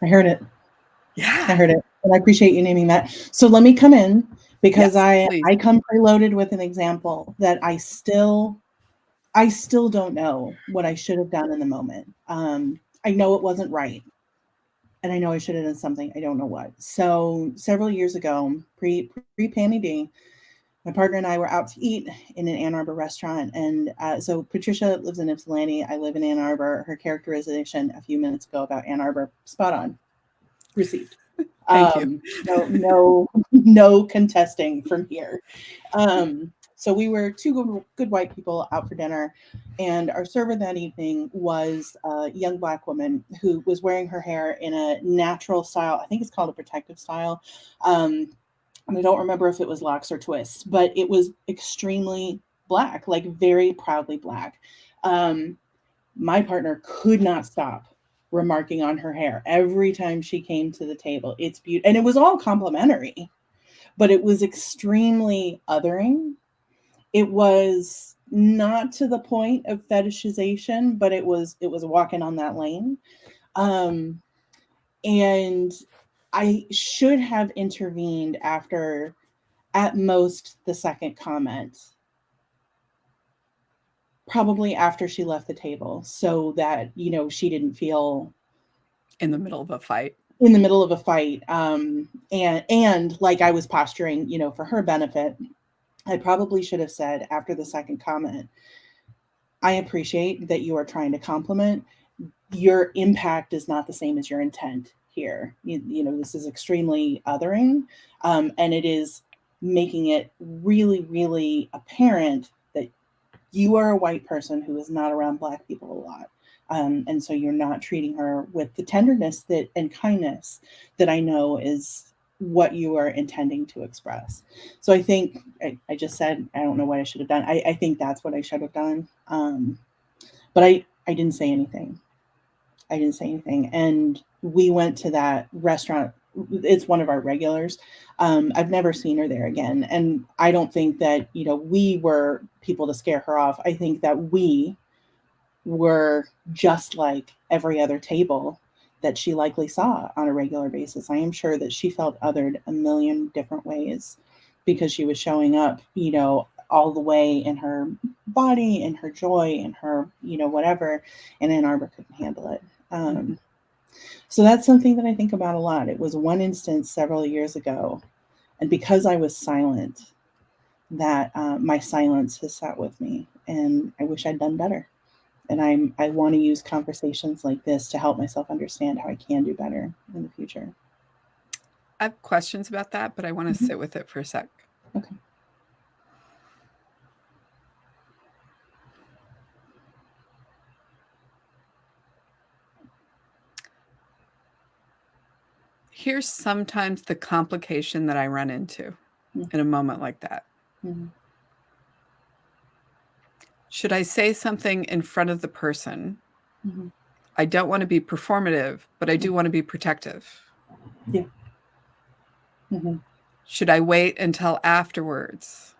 I heard it. Yeah. I heard it. And I appreciate you naming that. So let me come in, because Yes, please. I come preloaded with an example that I still don't know what I should have done in the moment. I know it wasn't right, and I know I should have done something. I don't know what. So several years ago, pre Panny D, my partner and I were out to eat in an Ann Arbor restaurant, and so Patricia lives in Ypsilanti. I live in Ann Arbor. Her characterization a few minutes ago about Ann Arbor, spot on, received. Thank you. No contesting from here. So we were two good white people out for dinner, and our server that evening was a young black woman who was wearing her hair in a natural style. I think it's called a protective style. And I don't remember if it was locks or twists, but it was extremely black, like very proudly black. My partner could not stop remarking on her hair every time she came to the table. It's beautiful, and it was all complimentary, but it was extremely othering. It was not to the point of fetishization, but it was walking on that lane. Um, and I should have intervened after, at most, the second comment, probably after she left the table, so that she didn't feel In the middle of a fight. in the middle of a fight, and like I was posturing, for her benefit. I probably should have said after the second comment, I appreciate that you are trying to compliment. Your impact is not the same as your intent here. This is extremely othering, and it is making it really, really apparent that you are a white person who is not around black people a lot. And so you're not treating her with the tenderness and kindness that I know is what you are intending to express. So I think I just said, I don't know what I should have done. I think that's what I should have done. But I didn't say anything. I didn't say anything. And we went to that restaurant. It's one of our regulars. I've never seen her there again. And I don't think that, we were people to scare her off. I think that we were just like every other table that she likely saw on a regular basis. I am sure that she felt othered a million different ways because she was showing up, all the way in her body, in her joy, in her, whatever, and Ann Arbor couldn't handle it. So that's something that I think about a lot. It was one instance several years ago, and because I was silent, that my silence has sat with me, and I wish I'd done better. And I want to use conversations like this to help myself understand how I can do better in the future. I have questions about that, but I want to Mm-hmm. sit with it for a sec. Okay. Here's sometimes the complication that I run into in a moment like that. Mm-hmm. Should I say something in front of the person? Mm-hmm. I don't want to be performative, but I do want to be protective. Yeah. Mm-hmm. Should I wait until afterwards?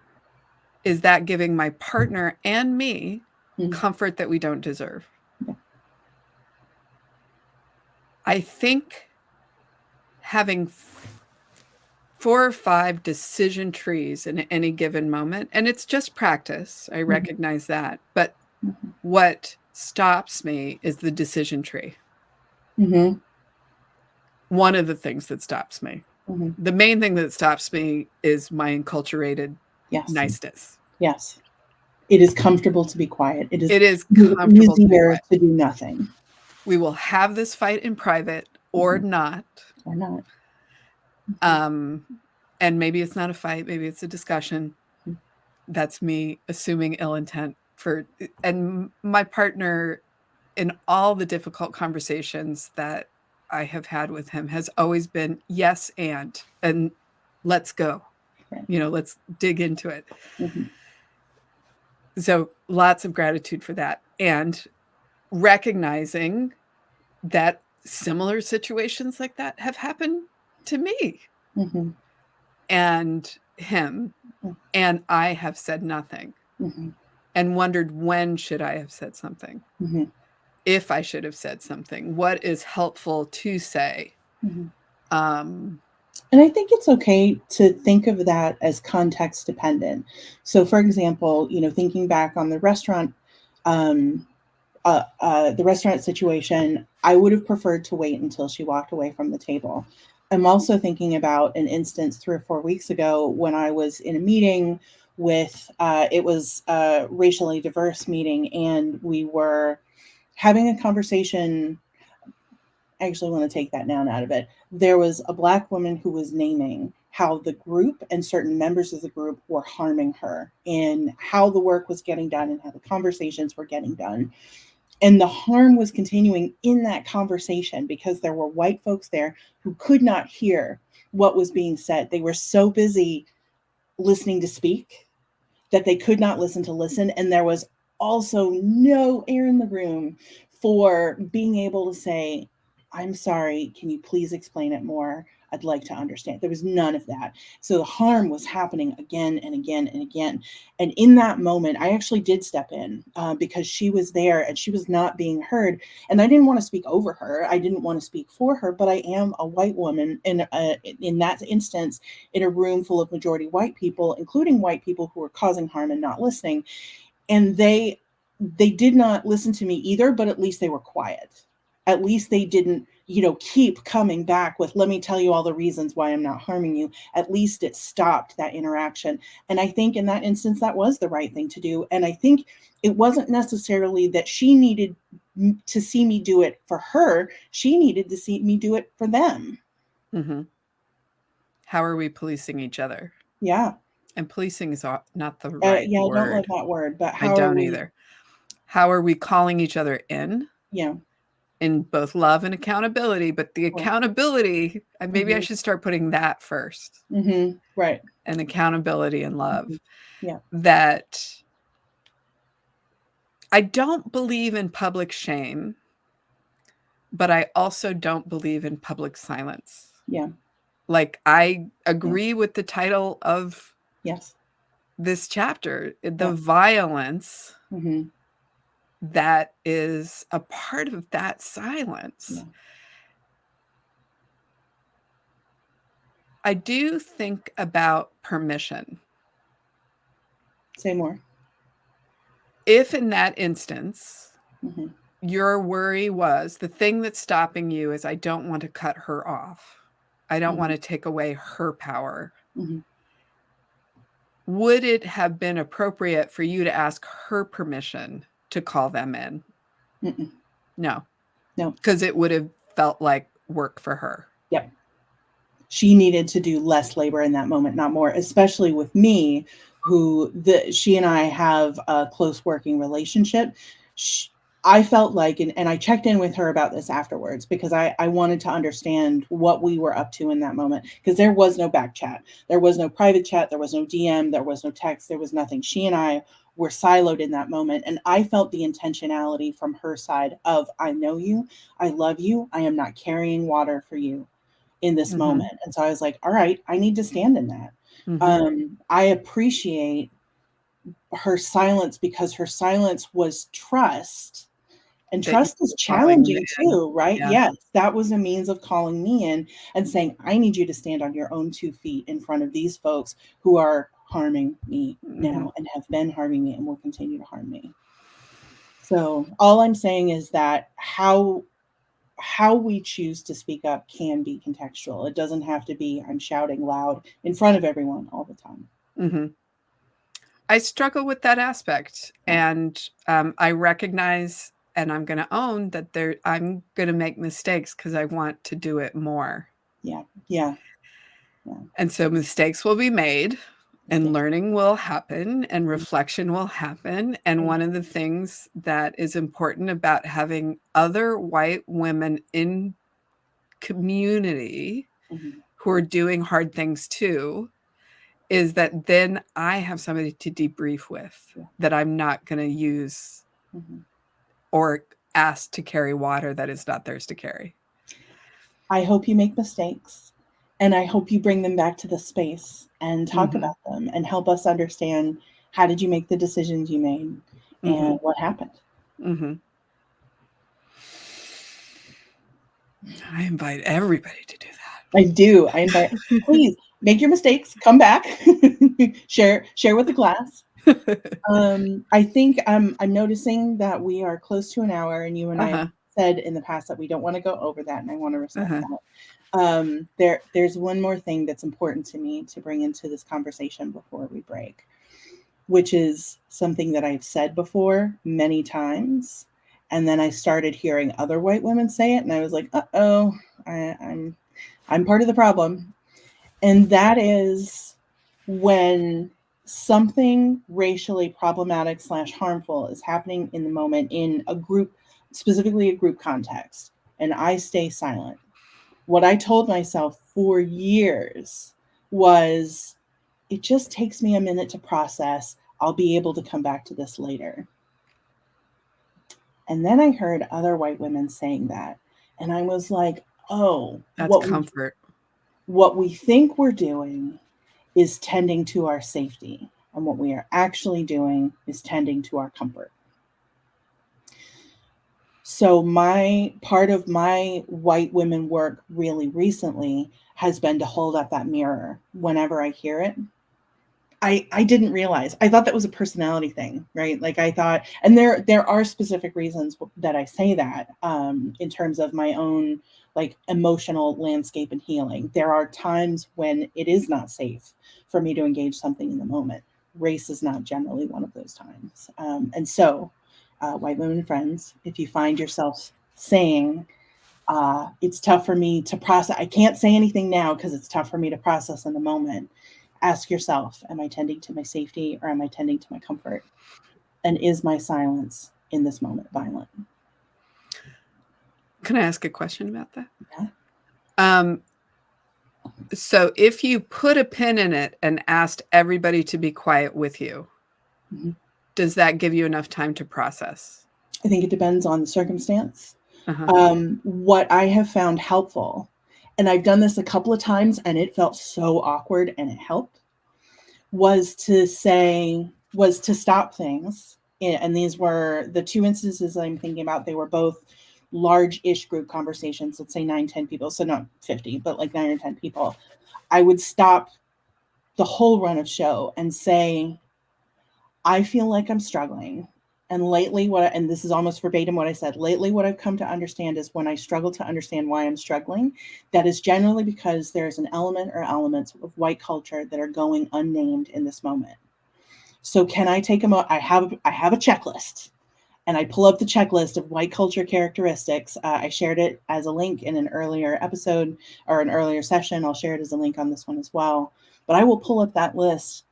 Is that giving my partner and me Mm-hmm. comfort that we don't deserve? Yeah. I think having 4 or 5 decision trees in any given moment, and it's just practice, I Mm-hmm. recognize that, but Mm-hmm. what stops me is the decision tree. Mm-hmm. One of the things that stops me. Mm-hmm. The main thing that stops me is my enculturated Yes. niceness. Yes. It is comfortable to be quiet. It It is is comfortable to be easier quiet. to do nothing. We will have this fight in private or Mm-hmm. not. Or not. Um, and maybe it's not a fight, maybe it's a discussion. That's me assuming ill intent for, and my partner in all the difficult conversations that I have had with him has always been yes and let's go. Right. Let's dig into it. Mm-hmm. So lots of gratitude for that. And recognizing that similar situations like that have happened to me Mm-hmm. and him, and I have said nothing Mm-hmm. and wondered when should I have said something, Mm-hmm. if I should have said something, what is helpful to say. Mm-hmm. Um, And I think it's okay to think of that as context dependent. So, for example, thinking back on um, the restaurant situation, I would have preferred to wait until she walked away from the table. I'm also thinking about an instance 3 or 4 weeks ago when I was in a meeting with, it was a racially diverse meeting, and we were having a conversation. I actually want to take that noun out of it. There was a Black woman who was naming how the group and certain members of the group were harming her, and how the work was getting done and how the conversations were getting done. And the harm was continuing in that conversation because there were white folks there who could not hear what was being said. They were so busy listening to speak that they could not listen to listen. And there was also no air in the room for being able to say, I'm sorry, can you please explain it more? I'd like to understand. There was none of that. So the harm was happening again and again and again. And in that moment, I actually did step in because she was there and she was not being heard. And I didn't want to speak over her. I didn't want to speak for her, but I am a white woman. And in that instance, in a room full of majority white people, including white people who were causing harm and not listening. And they did not listen to me either, but at least they were quiet. At least they didn't, keep coming back with, let me tell you all the reasons why I'm not harming you. At least it stopped that interaction. And I think in that instance, that was the right thing to do. And I think it wasn't necessarily that she needed to see me do it for her. She needed to see me do it for them. mm-hmm. How are we policing each other? Yeah. And policing is not the right Yeah, I don't love word. that word, but I how are don't we? either. How are we calling each other Yeah. in both love and accountability? But the Right. accountability, maybe I Mm-hmm. should start putting that first, Mm-hmm. Right. and accountability and love. Mm-hmm. Yeah. That I don't believe in public shame, but I also don't believe in public silence. Yeah. Like, I Yeah. agree with the title of Yes. this chapter, the Yeah. violence Mm-hmm. that is a part of that silence. Yeah. I do think about permission. Say more. If in that instance, Mm-hmm. your worry was the thing that's stopping you is I don't want to cut her off. I don't want to take away her power. Would it have been appropriate for you to ask her permission to call them in? No. Because it would have felt like work for her. Yep. She needed to do less labor in that moment, not more, especially with me, who she and I have a close working relationship. I felt like, and I checked in with her about this afterwards because I wanted to understand what we were up to in that moment, because there was no back chat. There was no private chat. There was no DM. There was no text. There was nothing. She and I were siloed in that moment. And I felt the intentionality from her side of, I know you. I love you. I am not carrying water for you in this moment. And so I was like, all right, I need to stand in that. I appreciate her silence because her silence was trust. And trust is challenging too, right? Yeah. Yes, that was a means of calling me in and saying, I need you to stand on your own 2 feet in front of these folks who are harming me now and have been harming me and will continue to harm me. So all I'm saying is that how we choose to speak up can be contextual. It doesn't have to be I'm shouting loud in front of everyone all the time. I struggle with that aspect, and I recognize, and I'm going to own that I'm going to make mistakes because I want to do it more. Yeah. And so mistakes will be made, and learning will happen, and reflection will happen. And one of the things that is important about having other white women in community who are doing hard things too is that then I have somebody to debrief with that I'm not going to use or ask to carry water that is not theirs to carry. I hope you make mistakes, and I hope you bring them back to the space and talk about them and help us understand, how did you make the decisions you made and what happened? I invite everybody to do that. I do. I invite, please make your mistakes, come back, share with the class. I think I'm noticing that we are close to an hour, and you and I have said in the past that we don't want to go over that, and I want to respect that. There's one more thing that's important to me to bring into this conversation before we break, which is something that I've said before many times, and then I started hearing other white women say it, and I was like, uh-oh, I'm part of the problem. And that is when something racially problematic / harmful is happening in the moment in a group, specifically a group context, and I stay silent. What I told myself for years was, it just takes me a minute to process. I'll be able to come back to this later. And then I heard other white women saying that, and I was like, oh, that's comfort. What we think we're doing is tending to our safety, and what we are actually doing is tending to our comfort. So part of my white women work really recently has been to hold up that mirror whenever I hear it. I didn't realize. I thought that was a personality thing, right? Like I thought, and there are specific reasons that I say that in terms of my own like emotional landscape and healing. There are times when it is not safe for me to engage something in the moment. Race is not generally one of those times. And so, white women friends, if you find yourself saying, it's tough for me to process, I can't say anything now because it's tough for me to process in the moment. Ask yourself, am I tending to my safety or am I tending to my comfort? And is my silence in this moment violent? Can I ask a question about that? Yeah. So if you put a pin in it and asked everybody to be quiet with you, does that give you enough time to process? I think it depends on the circumstance. What I have found helpful, and I've done this a couple of times and it felt so awkward and it helped, was to stop things. And these were the 2 instances I'm thinking about. They were both large-ish group conversations, let's say 9-10 people. So not 50, but like 9 or 10 people. I would stop the whole run of show and say, I feel like I'm struggling And lately, and this is almost verbatim what I said, lately, what I've come to understand is when I struggle to understand why I'm struggling, that is generally because there's an element or elements of white culture that are going unnamed in this moment. So can I take I have a checklist, and I pull up the checklist of white culture characteristics. I shared it as a link in an earlier episode or an earlier session. I'll share it as a link on this one as well. But I will pull up that list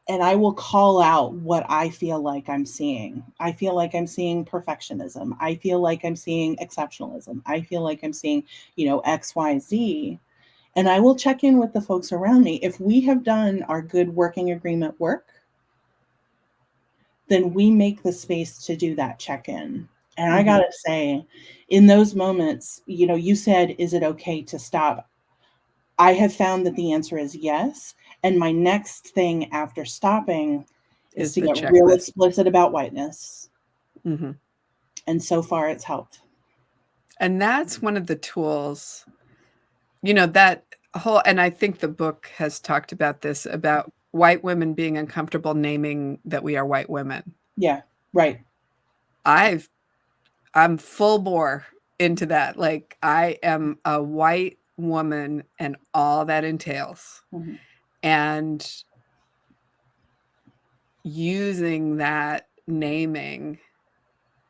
and I will call out what I feel like I'm seeing. I feel like I'm seeing perfectionism. I feel like I'm seeing exceptionalism. I feel like I'm seeing, X, Y, Z. And I will check in with the folks around me. If we have done our good working agreement work, then we make the space to do that check in. And I got to say, in those moments, you said, is it okay to stop? I have found that the answer is yes. And my next thing after stopping is to get real explicit about whiteness. Mm-hmm. And so far it's helped. And that's one of the tools, that whole, and I think the book has talked about this, about white women being uncomfortable naming that we are white women. Yeah, right. I'm full bore into that. Like, I am a white woman and all that entails. Mm-hmm. And using that naming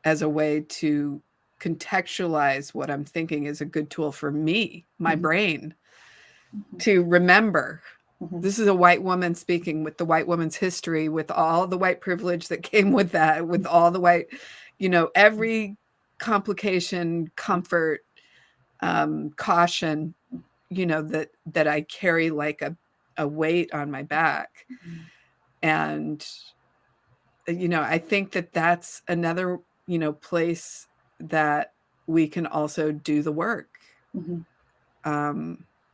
as a way to contextualize what I'm thinking is a good tool for me, my mm-hmm. brain, mm-hmm. to remember. Mm-hmm. This is a white woman speaking, with the white woman's history, with all the white privilege that came with that, with all the white, every complication, comfort, caution, that I carry like a weight on my back. Mm-hmm. And, I think that that's another, place that we can also do the work. Mm-hmm.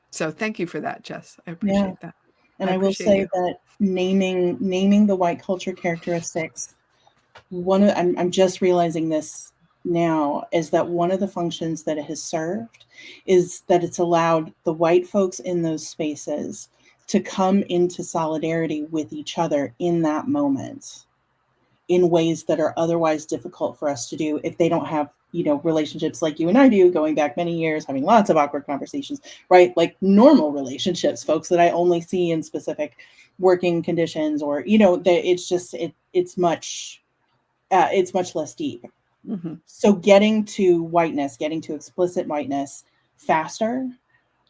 So thank you for that, Jess. I appreciate that. And I will say that naming the white culture characteristics, I'm just realizing this now, is that one of the functions that it has served is that it's allowed the white folks in those spaces to come into solidarity with each other in that moment in ways that are otherwise difficult for us to do if they don't have, relationships like you and I do, going back many years, having lots of awkward conversations, right? Like normal relationships, folks that I only see in specific working conditions, or, it's just, it's much less deep. Mm-hmm. So getting to whiteness, getting to explicit whiteness faster,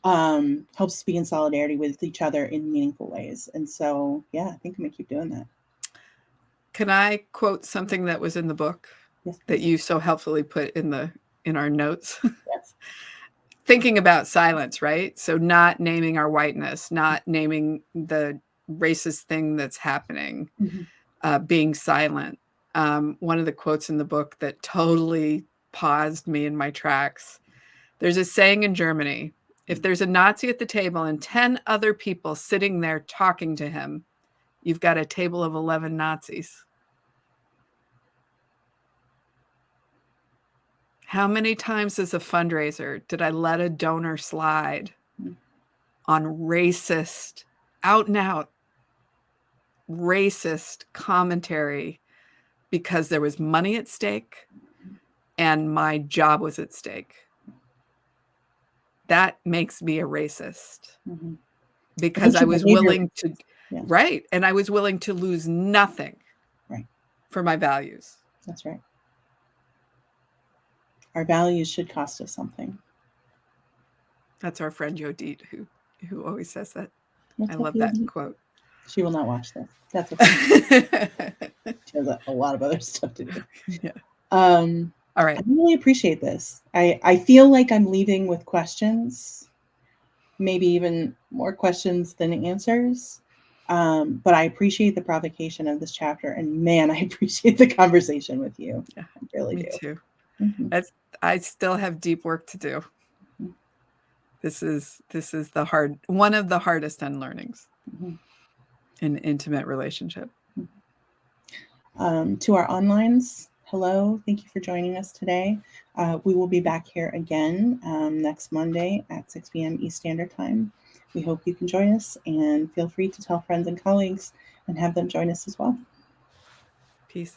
helps us be in solidarity with each other in meaningful ways. And so, yeah, I think I'm gonna keep doing that. Can I quote something that was in the book? Yes, that you so helpfully put in our notes? Yes. Thinking about silence, right? So not naming our whiteness, not naming the racist thing that's happening, mm-hmm. Being silent. One of the quotes in the book that totally paused me in my tracks. There's a saying in Germany: if there's a Nazi at the table and 10 other people sitting there talking to him, you've got a table of 11 Nazis. How many times as a fundraiser did I let a donor slide on racist, out and out racist commentary because there was money at stake and my job was at stake? That makes me a racist, mm-hmm. because I was willing to, yeah. Right. And I was willing to lose nothing, right, for my values. That's right. Our values should cost us something. That's our friend Yodit who always says that. I love that quote. She will not watch this. That's okay. She has a lot of other stuff to do. Yeah. All right. I really appreciate this. I feel like I'm leaving with questions, maybe even more questions than answers. But I appreciate the provocation of this chapter, and man, I appreciate the conversation with you. Yeah, I really me do. Too. Mm-hmm. I still have deep work to do. Mm-hmm. This is one of the hardest unlearnings, mm-hmm. in intimate relationship. Mm-hmm. To our onlines, hello, thank you for joining us today. We will be back here again next Monday at 6 p.m. East Standard Time. We hope you can join us, and feel free to tell friends and colleagues and have them join us as well. Peace.